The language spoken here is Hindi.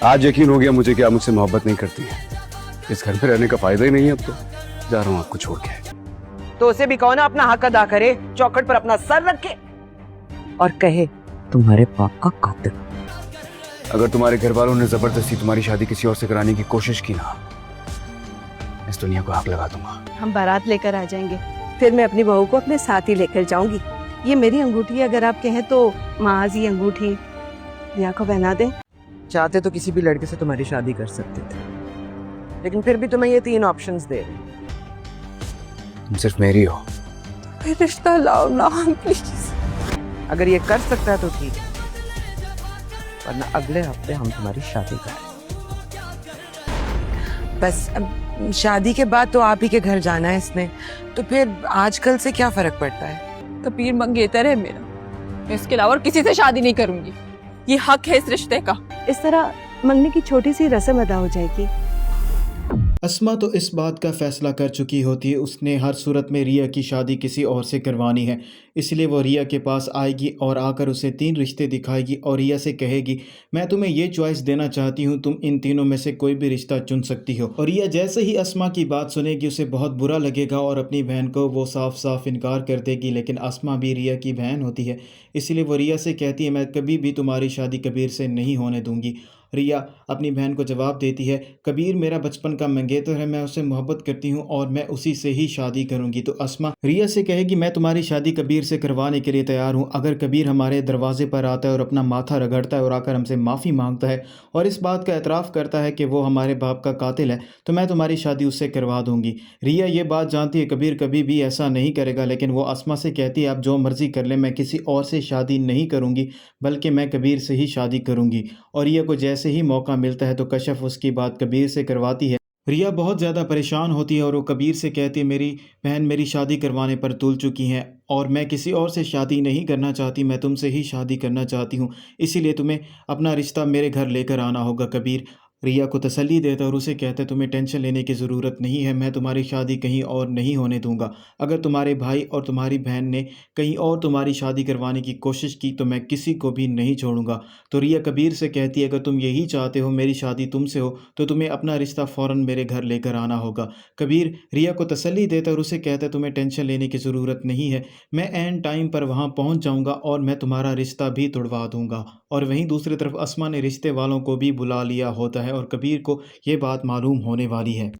आज यकीन हो गया मुझे कि आप मुझसे मोहब्बत नहीं करती हैं। इस घर में रहने का फायदा ही नहीं है। अब तो जा रहा हूँ आपको छोड़ के। तो उसे भी कहो ना अपना हक अदा करे, चौखट पर अपना सर रखे और कहे तुम्हारे बाप का कातिल। अगर तुम्हारे घर वालों ने जबरदस्ती तुम्हारी शादी किसी और से कराने की कोशिश की ना, इस दुनिया को आग लगा दूंगा। हम बारात लेकर आ जाएंगे, फिर मैं अपनी बहू को अपने साथ ही लेकर जाऊंगी। ये मेरी अंगूठी है, अगर आप कहें तो माज ये अंगूठी रिया को पहना दें। चाहते तो किसी भी लड़के से तुम्हारी शादी कर सकते थे, लेकिन फिर भी तुम्हें ये 3 ऑप्शंस दे रहे। तुम सिर्फ मेरी हो। रिश्ता लाओ ना प्लीज। अगर ये कर सकता है तो ठीक है, वरना अगले हफ्ते हम तुम्हारी शादी करें। बस अब शादी के बाद तो आप ही के घर जाना है इसने, तो फिर आजकल से क्या फर्क पड़ता है। कबीर मंगेतर है मेरा, मैं इसके अलावा और किसी से शादी नहीं करूंगी। ये हक है इस रिश्ते का। इस तरह मंगनी की छोटी सी रस्म अदा हो जाएगी। अस्मा तो इस बात का फैसला कर चुकी होती है, उसने हर सूरत में रिया की शादी किसी और से करवानी है। इसलिए वो रिया के पास आएगी और आकर उसे 3 रिश्ते दिखाएगी और रिया से कहेगी मैं तुम्हें ये चॉइस देना चाहती हूँ, तुम इन तीनों में से कोई भी रिश्ता चुन सकती हो। और रिया जैसे ही अस्मा की बात सुनेगी उसे बहुत बुरा लगेगा और अपनी बहन को वो साफ साफ इनकार कर देगी। लेकिन अस्मा भी रिया की बहन होती है, इसलिए वो रिया से कहती है मैं कभी भी तुम्हारी शादी कबीर से नहीं होने दूंगी। रिया अपनी बहन को जवाब देती है कबीर मेरा बचपन का मंगेतर है, मैं उससे मोहब्बत करती हूँ और मैं उसी से ही शादी करूंगी। तो अस्मा रिया से कहेगी मैं तुम्हारी शादी कबीर से करवाने के लिए तैयार हूँ। अगर कबीर हमारे दरवाजे पर आता है और अपना माथा रगड़ता है और आकर हमसे माफ़ी मांगता है और इस बात का एतराफ़ करता है कि वो हमारे बाप का कातिल है, तो मैं तुम्हारी शादी उससे करवा दूंगी। रिया ये बात जानती है कबीर कभी भी ऐसा नहीं करेगा, लेकिन वो अस्मा से कहती है आप जो मर्ज़ी कर ले, मैं किसी और से शादी नहीं करूँगी, बल्कि मैं कबीर से ही शादी करूँगी। और रिया को जैसे ही मौका मिलता है तो कशफ उसकी बात कबीर से करवाती है। रिया बहुत ज़्यादा परेशान होती है और वो कबीर से कहती है मेरी बहन मेरी शादी करवाने पर तुल चुकी हैं और मैं किसी और से शादी नहीं करना चाहती, मैं तुमसे ही शादी करना चाहती हूँ, इसीलिए तुम्हें अपना रिश्ता मेरे घर लेकर आना होगा। कबीर रिया को तसल्ली देता है और उसे कहता है तुम्हें टेंशन लेने की ज़रूरत नहीं है, मैं तुम्हारी शादी कहीं और नहीं होने दूंगा। अगर तुम्हारे भाई और तुम्हारी बहन ने कहीं और तुम्हारी शादी करवाने की कोशिश की तो मैं किसी को भी नहीं छोड़ूंगा। तो रिया कबीर से कहती है अगर तुम यही चाहते हो मेरी शादी तुमसे हो तो तुम्हें अपना रिश्ता फ़ौरन मेरे घर लेकर आना होगा। कबीर रिया को तसल्ली देता है और उसे कहता है तुम्हें टेंशन लेने की ज़रूरत नहीं है, मैं एन टाइम पर वहाँ पहुँच जाऊँगा और मैं तुम्हारा रिश्ता भी तुड़वा दूँगा। और वहीं दूसरी तरफ अस्मा ने रिश्ते वालों को भी बुला लिया होता है और कबीर को ये बात मालूम होने वाली है।